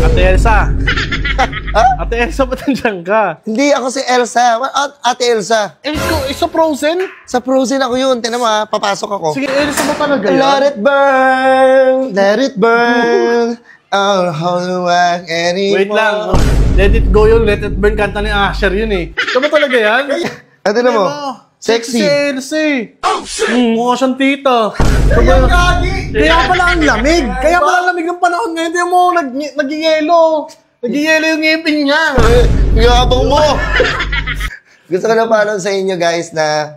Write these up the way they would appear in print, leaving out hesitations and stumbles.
Ate Elsa. Ate Elsa, ba't nandiyan ka? Hindi, ako si Elsa. Ate Elsa. Sa Frozen? Sa Frozen ako yun. Tignan mo ha, papasok ako. Sige, Elsa ba talaga yan? Let it burn, let it burn. I'll hold you back anymore. Wait lang. Let it go yun, let it burn. Kanta ni Asher yun eh. Ito ba talaga yan? Ano na mo? Sexy. Si Elsa eh. Mukha siyang tita. Kaya pala ang lamig. Kaya pala ang lamig ng panahon ngayon. Hindi mo nag-yelo. Nag-yelo yung ngipin niya. Yabang mo! Gusto ko na paalam sa inyo guys na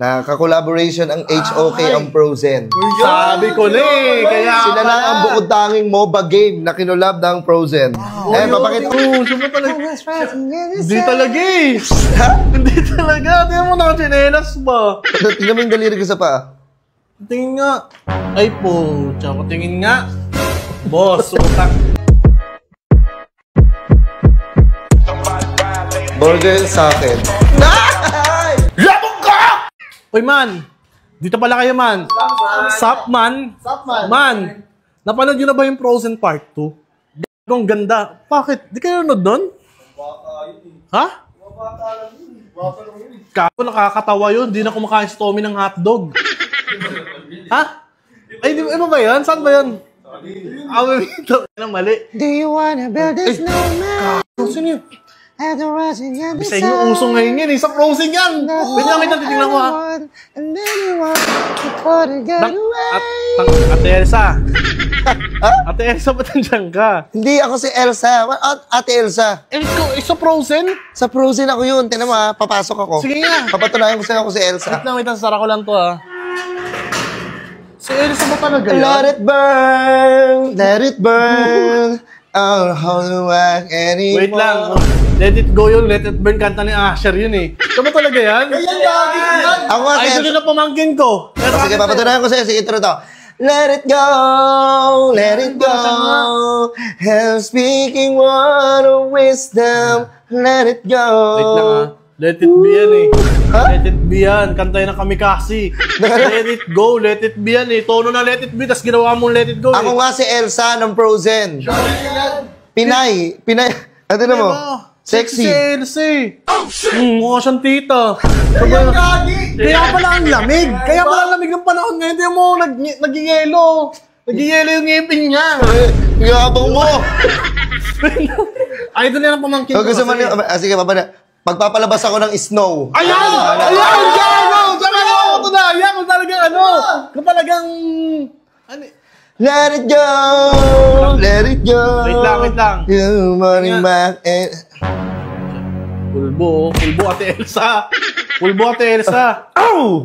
ka-collaboration ang HOK ang Frozen. Sabi ko na eh. Kaya Sila lang ang bukod tanging MOBA game na kinolab ng Frozen. Papakita ko. Hindi talaga eh. Hindi talaga. Tingnan mo na chinelas ba? Tingnan mo yung daliri ko sa paa. Tingin nga. Ay po. Tsaka tingin nga. Boss, utak. Burger sa akin. Labong ka! Uy man, dito pala kayo man. Sup man? Man, napanood nyo na ba yung Frozen Part 2? Gagong ganda. Bakit? Di kayo nanood nun? Ha? Kako, nakakatawa yun. Di na kumakain si Tommy ng hotdog. Ha? Ay, di ba yun? Saan ba yun? Ito na mali. Do you wanna build a snowman? Sino yun? Bisa yung usong ngayon yan. Sa Frozen yan. Wait lang, titignan ko ha. Ate Elsa. Ate Elsa, ba't nandiyan ka? Hindi, ako si Elsa. Ate Elsa. Sa Frozen? Sa Frozen ako yun. Tingnan mo ha, papasok ako. Sige nga. Papatunayan ko sa'yo ako si Elsa. Wait lang, sara ko lang to ha. Si Elsa ba talaga yan? Let it burn, let it burn. I'll hold you back anymore. Wait lang. Let it go yun, let it burn. Kanta ni Asher yun eh. Ito ba talaga yan? Ako nga, Ay, ito na pamangkin ko. sige, papatunayan ko sa'yo. Sige, intro to. Let it go, hell speaking word of wisdom. Let it go. Wait lang ha. Let it be yan eh. Let it be yan. Kantay na kami kasi. Let it go, let it be yan eh. Tono na let it be, tas ginawa mong let it go eh. Ako nga si Elsa ng Frozen. Pinay. Ano na mo? Sexy. Si Elsa eh. Mukha siyang tita. Kaya pala ang lamig. Kaya pala ang lamig ng panahon ngayon. Hindi mo nag-yelo. Nag-yelo yung ngipin niya. Yabang mo! Idol yan ang pamangkin ko Gusto mo kasi. sige, papana. Pagpapalabas ako ng snow. Ayan! Gago! Ito na! Ayan! Kung talagang ano? Kung talagang... Let it go! Let it go! Wait lang. You running back and... Pulbo Ate Elsa. Pulbo Ate Elsa. Ow!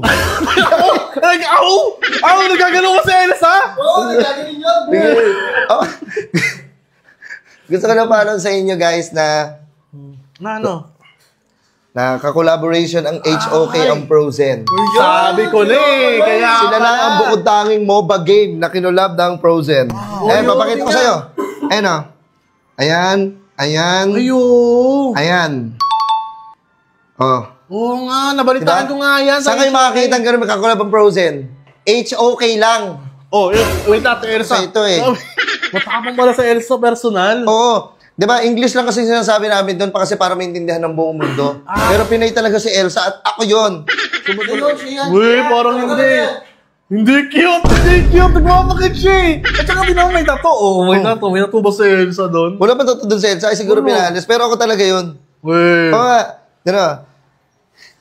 Ow! Nagagano ko si Elsa? Nagagaling yun. Gusto ko na paalam sa inyo guys na ka-collaboration ang HOK ang Frozen. Sabi ko na eh. Kaya Sila lang ang bukod tanging MOBA game na kinolab ng Frozen. Papakita ko sa'yo. Ayan o. Ayan. Oh. Oo nga, nabalitaan ko nga yan. Saan kayo makakita ang ganun magkakulab ang Frozen? HOK lang. Oh, wait Ate Elsa. Ito eh. Matapang pala sa Elsa personal. Oo. Di ba, English lang kasi sinasabi namin doon pa kasi para maintindihan ng buong mundo. Pero Pinay talaga si Elsa at ako yun. Uy, parang hindi. Hindi cute. Nagmamakit siya eh. At saka din ako may tato. Oh, may tato ba si Elsa doon? Wala pa doon sa Elsa. Ay, siguro pinalis. Pero ako talaga yun. Uy. Oo nga. Gano'n.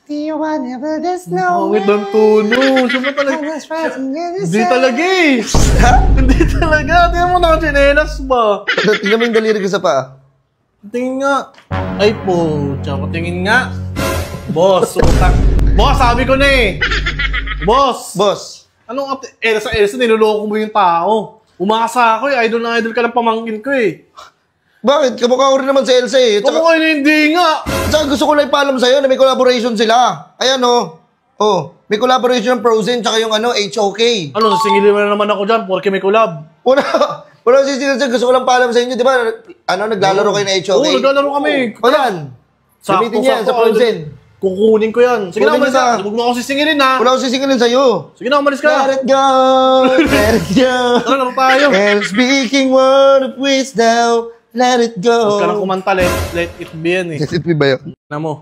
Do you wanna build a snowman? Pangit ng tono. Siya ba talaga? Hindi talaga eh. Hindi talaga. Tingnan mo na chinelas ba? Tingnan mo yung daliri ko sa paa. Tingin nga. Ay po. Tsaka tingin nga. Boss, utak. Boss, sabi ko na eh. Boss. Anong Elsa, niloloko mo yung tao. Umasa ako eh. Idol na idol ka ng pamangkin ko eh. Bakit? Kamukha ko rin naman si Elsa eh. Kamukha na hindi nga. Tsaka gusto ko lang ipaalam sa'yo na may collaboration sila. Ayan o. May collaboration ng Frozen tsaka yung HOK. Ano, sasingilin mo na naman ako dyan porque may collab. Wala sisingil sa'yo. Gusto ko lang paalam sa inyo. Di ba? Naglalaro kayo ng HOK? Oo, naglalaro kami. O yan. Gamitin niya sa Frozen. Kukunin ko yan. Sige na, Kunin umalis kita. ka. Huwag mo ako sisingilin, ha? Wala akong sisingilin sa'yo. Sige na, umalis ka. Let it go, let it go. Tara, naman tayo. And speaking word of wisdom, let it go. Huwag ka lang kumanta, let it be yan, eh. Yes, it be ba yun? Na mo.